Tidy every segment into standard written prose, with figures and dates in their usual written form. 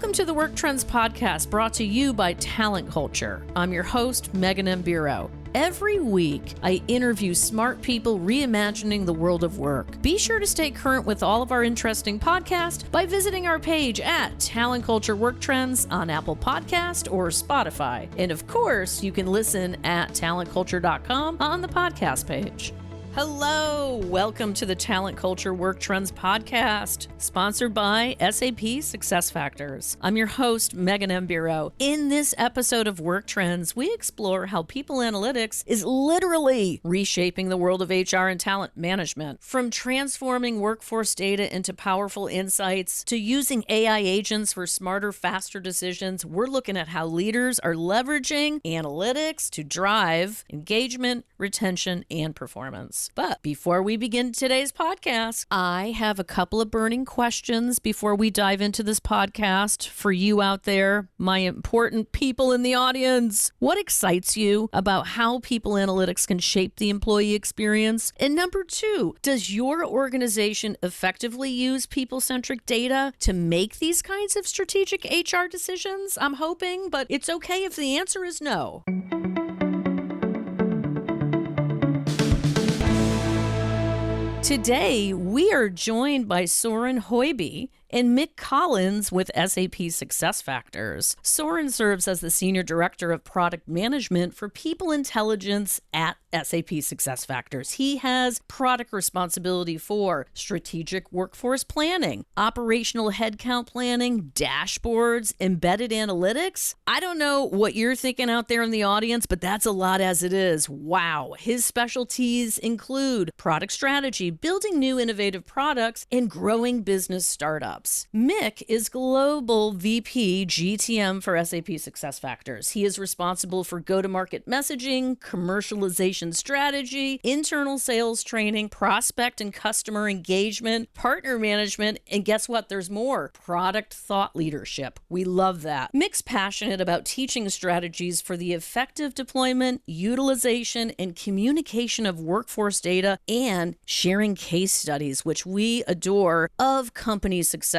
Welcome to the Work Trends Podcast, brought to you by Talent Culture. I'm your host, Megan M. Bureau. Every week, I interview smart people reimagining the world of work. Be sure to stay current with all of our interesting podcasts by visiting our page at Talent Culture Work Trends on Apple Podcast or Spotify. And of course, you can listen at talentculture.com on the podcast page. Hello, welcome to the Talent Culture Work Trends Podcast, sponsored by SAP SuccessFactors. I'm your host, Megan M. Bureau. In this episode of Work Trends, we explore how people analytics is literally reshaping the world of HR and talent management. From transforming workforce data into powerful insights to using AI agents for smarter, faster decisions, we're looking at how leaders are leveraging analytics to drive engagement, retention, and performance. But before we begin today's podcast, I have a couple of burning questions before we dive into this podcast for you out there, my important people in the audience. What excites you about how people analytics can shape the employee experience? And number two, does your organization effectively use people-centric data to make these kinds of strategic HR decisions? I'm hoping, but it's okay if the answer is no. Today, we are joined by Soren Hoiby and Mick Collins with SAP SuccessFactors. Soren serves as the Senior Director of Product Management for People Intelligence at SAP SuccessFactors. He has product responsibility for strategic workforce planning, operational headcount planning, dashboards, embedded analytics. I don't know what you're thinking out there in the audience, but that's a lot as it is. Wow. His specialties include product strategy, building new innovative products, and growing business startups. Mick is Global VP GTM for SAP SuccessFactors. He is responsible for go-to-market messaging, commercialization strategy, internal sales training, prospect and customer engagement, partner management, and guess what? There's more. Product thought leadership. We love that. Mick's passionate about teaching strategies for the effective deployment, utilization, and communication of workforce data and sharing case studies, which we adore, of company successes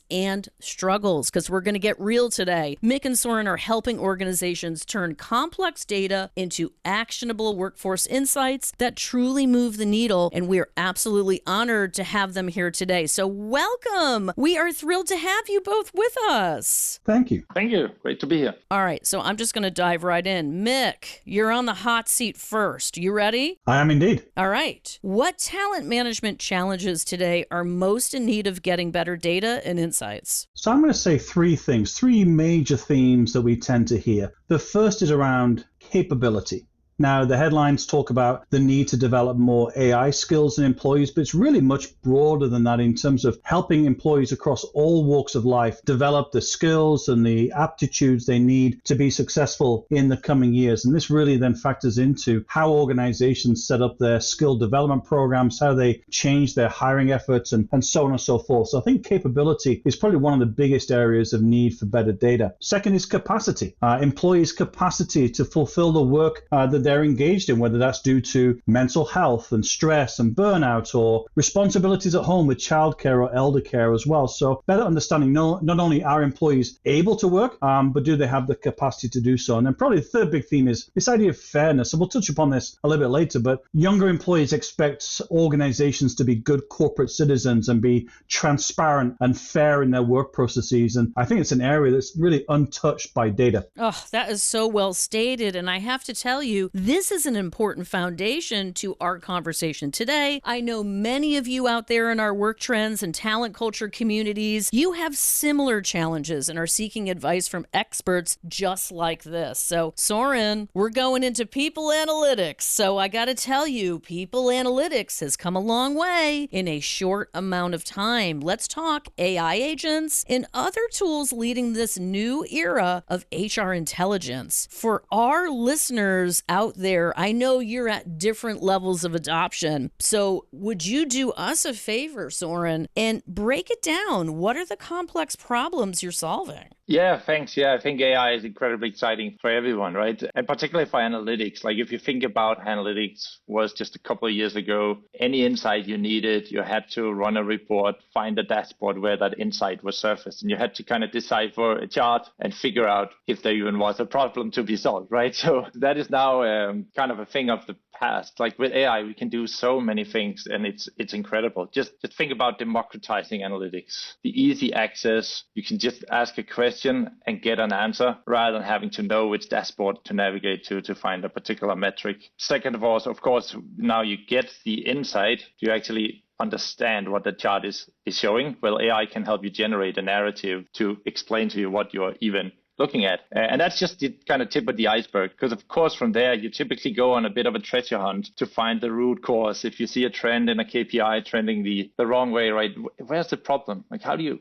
and struggles, because we're going to get real today. Mick and Soren are helping organizations turn complex data into actionable workforce insights that truly move the needle, and we're absolutely honored to have them here today. So welcome. We are thrilled to have you both with us. Thank you. Thank you. Great to be here. All right, so I'm just going to dive right in. Mick, you're on the hot seat first. You ready? I am indeed. All right. What talent management challenges today are most in need of getting better data and insights? So I'm going to say three things, three major themes that we tend to hear. The first is around capability. Now, the headlines talk about the need to develop more AI skills in employees, but it's really much broader than that in terms of helping employees across all walks of life develop the skills and the aptitudes they need to be successful in the coming years. And this really then factors into how organizations set up their skill development programs, how they change their hiring efforts, and so on and so forth. So I think capability is probably one of the biggest areas of need for better data. Second is capacity. Employees' capacity to fulfill the work that they're engaged in, whether that's due to mental health and stress and burnout or responsibilities at home with childcare or elder care as well. So better understanding not only are employees able to work, but do they have the capacity to do so? And then probably the third big theme is this idea of fairness. And we'll touch upon this a little bit later, but younger employees expect organizations to be good corporate citizens and be transparent and fair in their work processes. And I think it's an area that's really untouched by data. Oh, that is so well stated. And I have to tell you, this is an important foundation to our conversation today. I know many of you out there in our work trends and talent culture communities, you have similar challenges and are seeking advice from experts just like this. So, Soren, we're going into people analytics. So I got to tell you, people analytics has come a long way in a short amount of time. Let's talk AI agents and other tools leading this new era of HR intelligence. For our listeners out there, I know you're at different levels of adoption. So would you do us a favor, Soren, and break it down? What are the complex problems you're solving? Yeah, thanks. Yeah, I think AI is incredibly exciting for everyone, right? And particularly for analytics. Like if you think about analytics was just a couple of years ago, any insight you needed, you had to run a report, find a dashboard where that insight was surfaced, and you had to kind of decipher a chart and figure out if there even was a problem to be solved, right? So that is now kind of a thing of the past. Like with AI, we can do so many things, and it's incredible. Just think about democratizing analytics, the easy access. You can just ask a question and get an answer rather than having to know which dashboard to navigate to find a particular metric. Second of all, of course, now you get the insight. You actually understand what the chart is showing. Well, AI can help you generate a narrative to explain to you what you're even looking at. And that's just the kind of tip of the iceberg, because of course from there you typically go on a bit of a treasure hunt to find the root cause. If you see a trend in a KPI trending the wrong way, right, where's the problem? Like how do you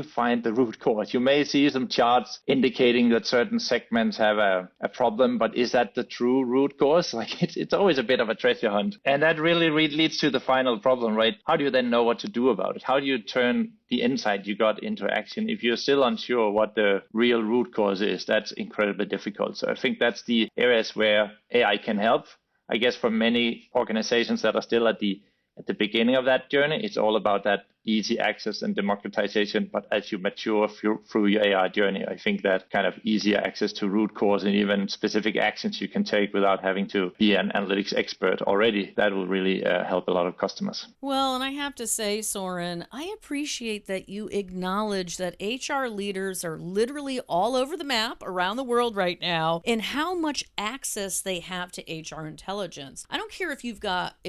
find the root cause? You may see some charts indicating that certain segments have a problem, but is that the true root cause? Like it's always a bit of a treasure hunt. And that really leads to the final problem, right? How do you then know what to do about it? How do you turn the insight you got into action? If you're still unsure what the real root cause is, that's incredibly difficult. So I think that's the areas where AI can help. I guess for many organizations that are still at the beginning of that journey, it's all about that easy access and democratization. But as you mature through your AI journey, I think that kind of easier access to root cause and even specific actions you can take without having to be an analytics expert already, that will really help a lot of customers. Well, and I have to say, Soren, I appreciate that you acknowledge that HR leaders are literally all over the map around the world right now and how much access they have to HR intelligence. I don't care if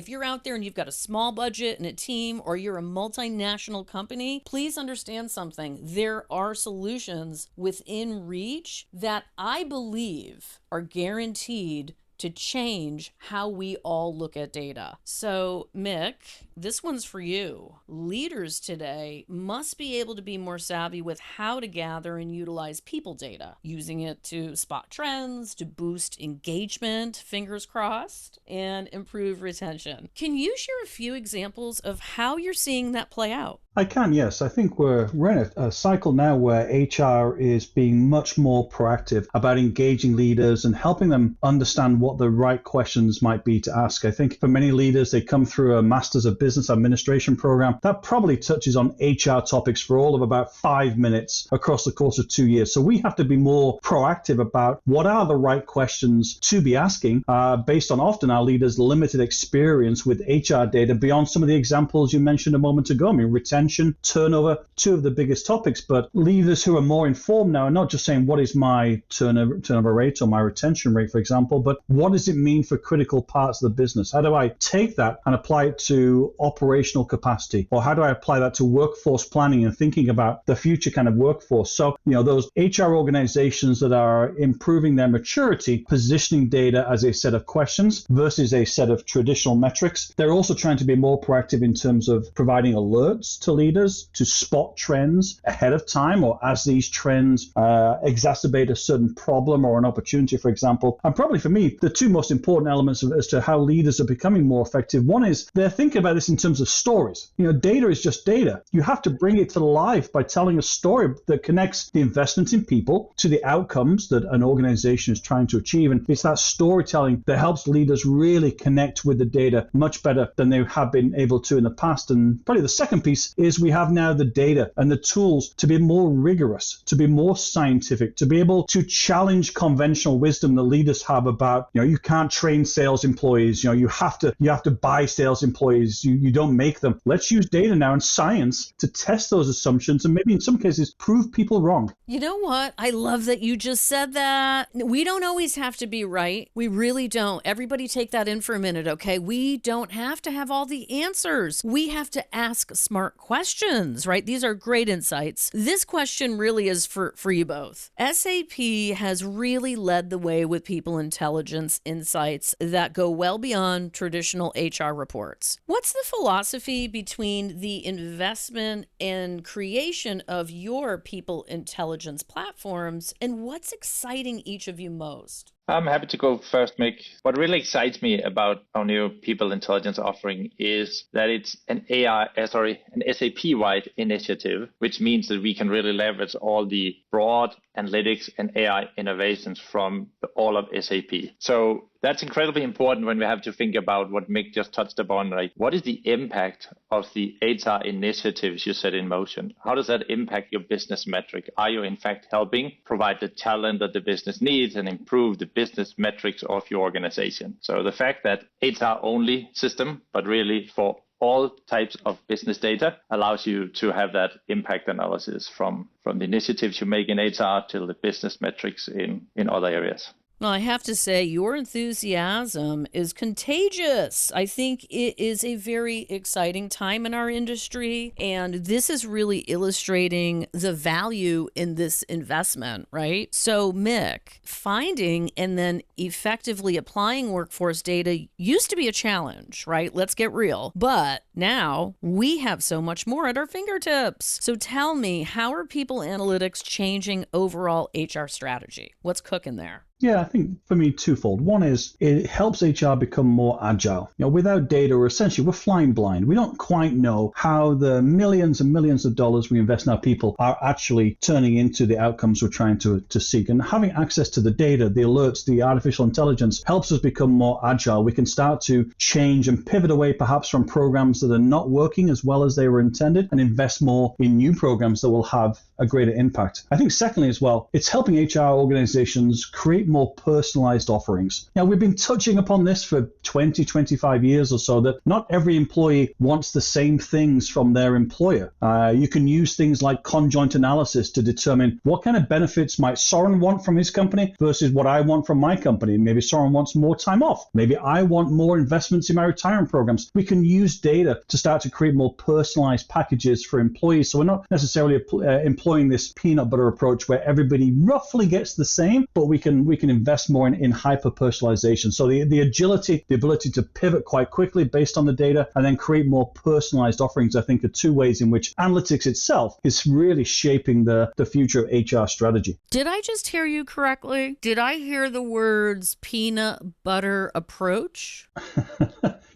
you're out there and you've got a small budget and a team, or you're a multinational company, please understand something. There are solutions within reach that I believe are guaranteed to change how we all look at data. So, Mick, this one's for you. Leaders today must be able to be more savvy with how to gather and utilize people data, using it to spot trends, to boost engagement, fingers crossed, and improve retention. Can you share a few examples of how you're seeing that play out? I can, yes. I think we're in a cycle now where HR is being much more proactive about engaging leaders and helping them understand what the right questions might be to ask. I think for many leaders, they come through a Masters of Business Administration program that probably touches on HR topics for all of about 5 minutes across the course of 2 years. So we have to be more proactive about what are the right questions to be asking based on often our leaders' limited experience with HR data beyond some of the examples you mentioned a moment ago. I mean, retention, turnover, two of the biggest topics, but leaders who are more informed now are not just saying what is my turnover rate or my retention rate, for example, but what does it mean for critical parts of the business? How do I take that and apply it to operational capacity? Or how do I apply that to workforce planning and thinking about the future kind of workforce? So, those HR organizations that are improving their maturity, positioning data as a set of questions versus a set of traditional metrics. They're also trying to be more proactive in terms of providing alerts to leaders to spot trends ahead of time, or as these trends exacerbate a certain problem or an opportunity, for example. And probably for me, the two most important elements as to how leaders are becoming more effective, one is they're thinking about this in terms of stories. Data is just data. You have to bring it to life by telling a story that connects the investment in people to the outcomes that an organization is trying to achieve. And it's that storytelling that helps leaders really connect with the data much better than they have been able to in the past. And probably the second piece is we have now the data and the tools to be more rigorous, to be more scientific, to be able to challenge conventional wisdom that leaders have about, you can't train sales employees, you have to buy sales employees, you don't make them. Let's use data now and science to test those assumptions and maybe in some cases prove people wrong. You know what? I love that you just said that. We don't always have to be right. We really don't. Everybody take that in for a minute, okay? We don't have to have all the answers. We have to ask smart questions, right? These are great insights. This question really is for you both. SAP has really led the way with people intelligence insights that go well beyond traditional HR reports. What's the philosophy between the investment and creation of your people intelligence platforms, and what's exciting each of you most? I'm happy to go first, Mick. What really excites me about our new people intelligence offering is that it's an an SAP-wide initiative, which means that we can really leverage all the broad analytics and AI innovations from all of SAP. So that's incredibly important when we have to think about what Mick just touched upon, like what is the impact of the HR initiatives you set in motion? How does that impact your business metric? Are you in fact helping provide the talent that the business needs and improve the business metrics of your organization? So the fact that HR only system, but really for all types of business data allows you to have that impact analysis from the initiatives you make in HR to the business metrics in other areas. Well, I have to say, your enthusiasm is contagious. I think it is a very exciting time in our industry, and this is really illustrating the value in this investment, right? So, Mick, finding and then effectively applying workforce data used to be a challenge, right? Let's get real. But now we have so much more at our fingertips. So tell me, how are people analytics changing overall HR strategy? What's cooking there? Yeah, I think for me, twofold. One is it helps HR become more agile. Without data, essentially we're flying blind. We don't quite know how the millions and millions of dollars we invest in our people are actually turning into the outcomes we're trying to seek. And having access to the data, the alerts, the artificial intelligence helps us become more agile. We can start to change and pivot away perhaps from programs that are not working as well as they were intended and invest more in new programs that will have a greater impact. I think secondly as well, it's helping HR organizations create more personalized offerings. Now, we've been touching upon this for 20, 25 years or so, that not every employee wants the same things from their employer. You can use things like conjoint analysis to determine what kind of benefits might Soren want from his company versus what I want from my company. Maybe Soren wants more time off. Maybe I want more investments in my retirement programs. We can use data to start to create more personalized packages for employees. So we're not necessarily employing this peanut butter approach where everybody roughly gets the same, but we can invest more in hyper personalization. So the agility, the ability to pivot quite quickly based on the data and then create more personalized offerings, I think are two ways in which analytics itself is really shaping the future of HR strategy. Did I just hear you correctly? Did I hear the words peanut butter approach?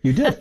You did.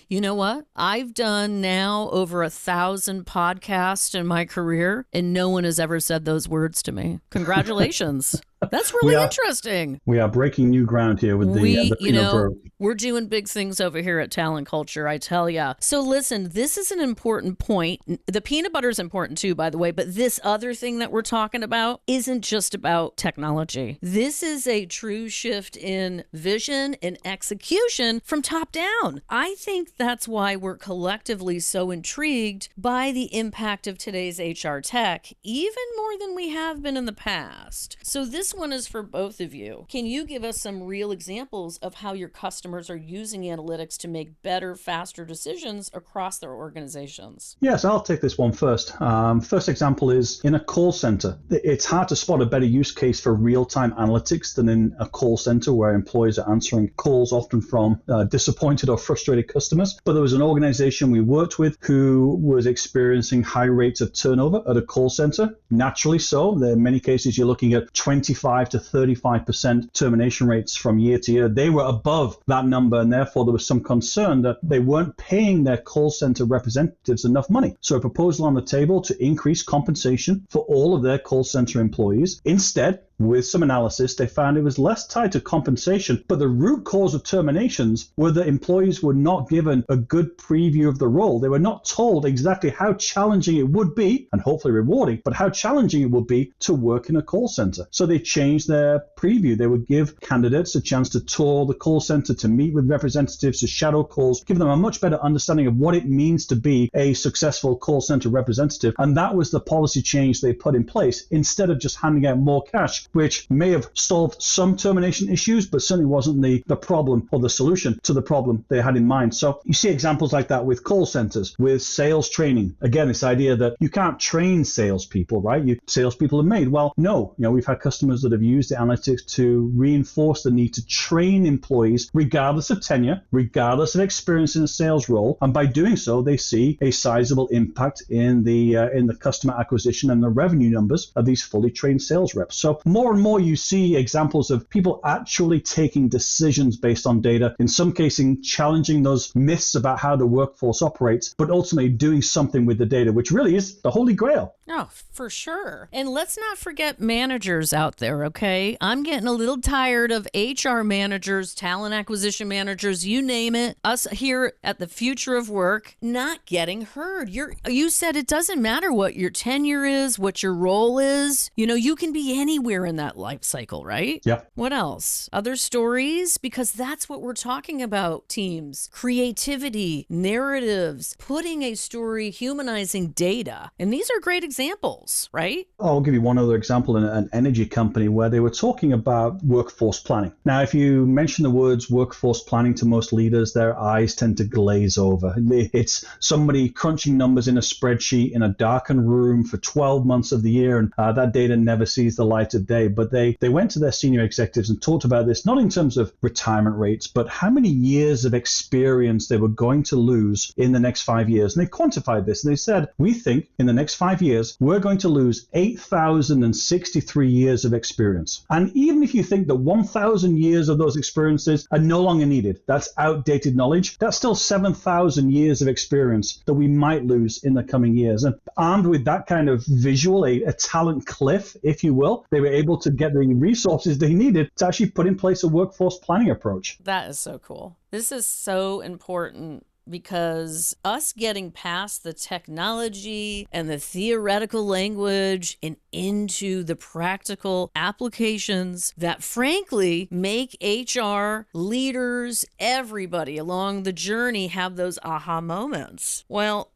You know what? I've done now over 1,000 podcasts in my career, and no one has ever said those words to me. Congratulations. That's really interesting. We are breaking new ground here with the peanut butter. We're doing big things over here at Talent Culture, I tell ya. So listen, this is an important point. The peanut butter is important too, by the way, but this other thing that we're talking about isn't just about technology. This is a true shift in vision and execution from top down. I think that's why we're collectively so intrigued by the impact of today's HR tech, even more than we have been in the past. So this one is for both of you. Can you give us some real examples of how your customers are using analytics to make better, faster decisions across their organizations? Yes, I'll take this one first. First example is in a call center. It's hard to spot a better use case for real-time analytics than in a call center where employees are answering calls often from disappointed or frustrated customers. But there was an organization we worked with who was experiencing high rates of turnover at a call center. Naturally so. There are many cases you're looking at 25 to 35% termination rates from year to year. They were above that number, and therefore there was some concern that they weren't paying their call center representatives enough money. So a proposal on the table to increase compensation for all of their call center employees. Instead, with some analysis, they found it was less tied to compensation, but the root cause of terminations were that employees were not given a good preview of the role. They were not told exactly how challenging it would be, and hopefully rewarding, but how challenging it would be to work in a call center. So they changed their preview. They would give candidates a chance to tour the call center, to meet with representatives, to shadow calls, give them a much better understanding of what it means to be a successful call center representative. And that was the policy change they put in place, instead of just handing out more cash, which may have solved some termination issues, but certainly wasn't the problem or the solution to the problem they had in mind. So you see examples like that with call centers, with sales training. Again, this idea that you can't train salespeople, right? Salespeople are made. Well, no. We've had customers that have used the analytics to reinforce the need to train employees regardless of tenure, regardless of experience in a sales role. And by doing so, they see a sizable impact in the customer acquisition and the revenue numbers of these fully trained sales reps. So more and more you see examples of people actually taking decisions based on data, in some cases challenging those myths about how the workforce operates, but ultimately doing something with the data, which really is the holy grail. Oh, for sure. And let's not forget managers out there, okay? I'm getting a little tired of HR managers, talent acquisition managers, you name it, us here at the Future of Work, not getting heard. You said it doesn't matter what your tenure is, what your role is. You can be anywhere in that life cycle, right? Yeah. What else? Other stories? Because that's what we're talking about, teams. Creativity, narratives, putting a story, humanizing data. And these are great examples, right? I'll give you one other example in an energy company where they were talking about workforce planning. Now, if you mention the words workforce planning to most leaders, their eyes tend to glaze over. It's somebody crunching numbers in a spreadsheet in a darkened room for 12 months of the year, and that data never sees the light of day. But they went to their senior executives and talked about this, not in terms of retirement rates, but how many years of experience they were going to lose in the next 5 years. And they quantified this, and they said, we think in the next 5 years, we're going to lose 8,063 years of experience. And even if you think that 1,000 years of those experiences are no longer needed, that's outdated knowledge, that's still 7,000 years of experience that we might lose in the coming years. And armed with that kind of visual, a talent cliff, if you will, they were able to get the resources they needed to actually put in place a workforce planning approach. That is so cool. This is so important, because us getting past the technology and the theoretical language and into the practical applications that frankly make HR leaders, everybody along the journey have those aha moments. Well,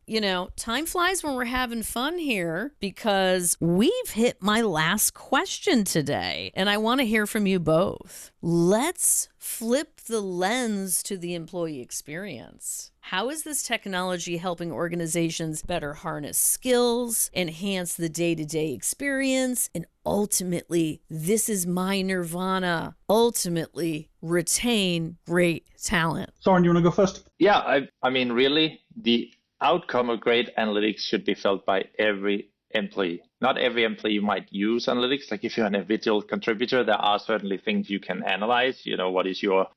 time flies when we're having fun here, because we've hit my last question today, and I want to hear from you both. Let's flip the lens to the employee experience. How is this technology helping organizations better harness skills, enhance the day-to-day experience, and ultimately, this is my nirvana, ultimately retain great talent? Soren, you want to go first? Yeah, I mean, really, the outcome of great analytics should be felt by every employee. Not every employee might use analytics. Like if you're an individual contributor, there are certainly things you can analyze. What is your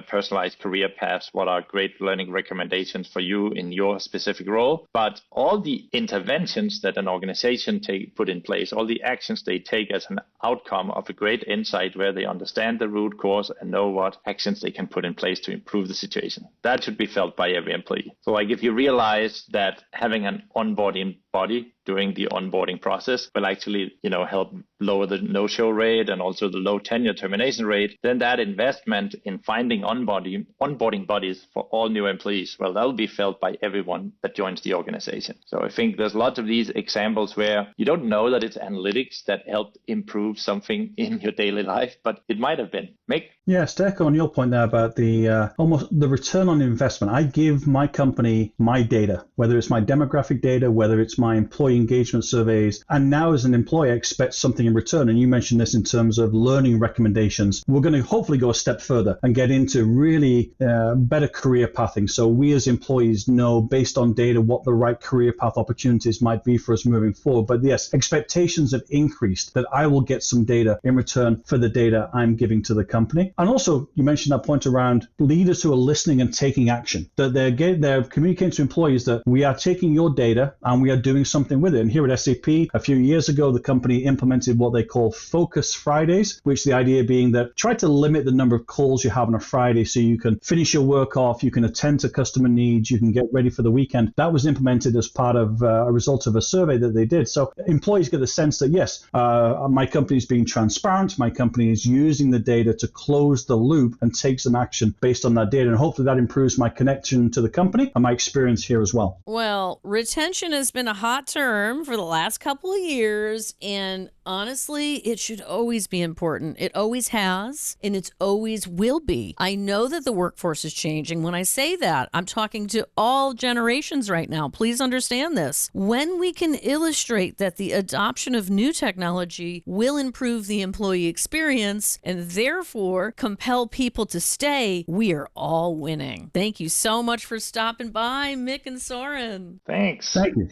personalized career path? What are great learning recommendations for you in your specific role? But all the interventions that an organization put in place, all the actions they take as an outcome of a great insight where they understand the root cause and know what actions they can put in place to improve the situation, that should be felt by every employee. So like if you realize that having an onboarding body during the onboarding process will actually, help lower the no-show rate and also the low tenure termination rate, then that investment in finding onboarding bodies for all new employees, well, that'll be felt by everyone that joins the organization. So I think there's lots of these examples where you don't know that it's analytics that helped improve something in your daily life, but it might have been. Mick? Yes, to echo on your point there about the almost the return on investment. I give my company my data, whether it's my demographic data, whether it's my employee engagement surveys, and now as an employee I expect something in return. And you mentioned this in terms of learning recommendations. We're going to hopefully go a step further and get into really better career pathing. So we as employees know based on data what the right career path opportunities might be for us moving forward. But yes, expectations have increased that I will get some data in return for the data I'm giving to the company. And also, you mentioned that point around leaders who are listening and taking action, that they're communicating to employees that we are taking your data and we are doing something with it. And here at SAP, a few years ago, the company implemented what they call Focus Fridays, which the idea being that try to limit the number of calls you have on a Friday so you can finish your work off, you can attend to customer needs, you can get ready for the weekend. That was implemented as part of a result of a survey that they did. So employees get the sense that, yes, my company is being transparent, my company is using the data to close the loop and take some action based on that data. And hopefully that improves my connection to the company and my experience here as well. Well, retention has been a hot term for the last couple of years, and honestly, it should always be important. It always has, and it always will be. I know that the workforce is changing. When I say that, I'm talking to all generations right now. Please understand this. When we can illustrate that the adoption of new technology will improve the employee experience and therefore compel people to stay, we are all winning. Thank you so much for stopping by, Mick and Soren. Thanks. Thank you.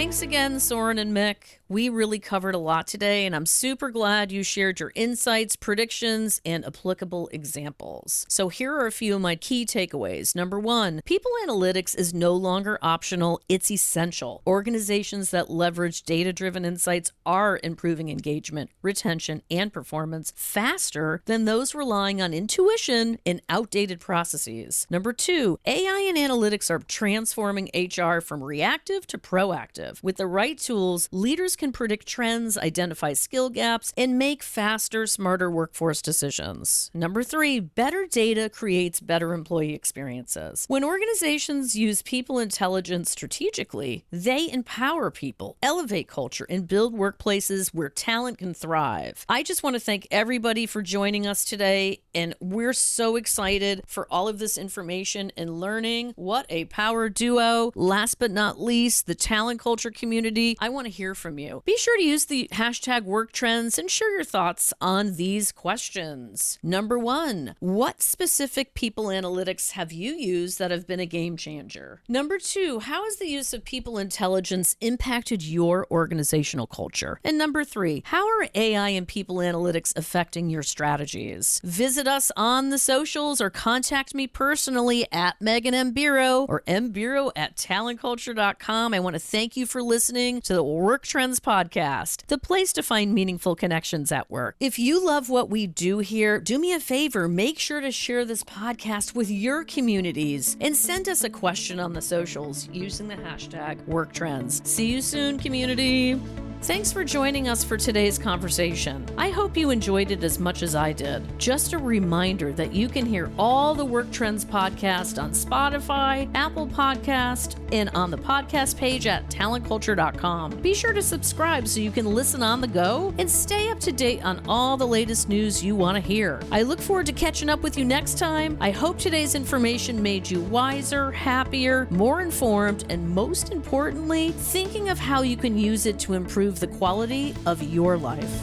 Thanks again, Soren and Mick. We really covered a lot today, and I'm super glad you shared your insights, predictions, and applicable examples. So here are a few of my key takeaways. Number one, people analytics is no longer optional, it's essential. Organizations that leverage data-driven insights are improving engagement, retention, and performance faster than those relying on intuition and outdated processes. Number two, AI and analytics are transforming HR from reactive to proactive. With the right tools, leaders can predict trends, identify skill gaps, and make faster, smarter workforce decisions. Number three, better data creates better employee experiences. When organizations use people intelligence strategically, they empower people, elevate culture, and build workplaces where talent can thrive. I just want to thank everybody for joining us today, and we're so excited for all of this information and learning. What a power duo. Last but not least, the talent culture community. I want to hear from you. Be sure to use the hashtag #WorkTrends and share your thoughts on these questions. Number one, what specific people analytics have you used that have been a game changer? Number two, how has the use of people intelligence impacted your organizational culture? And number three, how are AI and people analytics affecting your strategies? Visit us on the socials or contact me personally at Megan M. Biro or mbiro@talentculture.com. I want to thank you for listening to the Work Trends podcast, the place to find meaningful connections at work. If you love what we do here, do me a favor, make sure to share this podcast with your communities and send us a question on the socials using the hashtag #WorkTrends. See you soon, community. Thanks for joining us for today's conversation. I hope you enjoyed it as much as I did. Just a reminder that you can hear all the Work Trends podcast on Spotify, Apple Podcast, and on the podcast page at talentculture.com. Be sure to subscribe so you can listen on the go and stay up to date on all the latest news you want to hear. I look forward to catching up with you next time. I hope today's information made you wiser, happier, more informed, and most importantly, thinking of how you can use it to improve the quality of your life.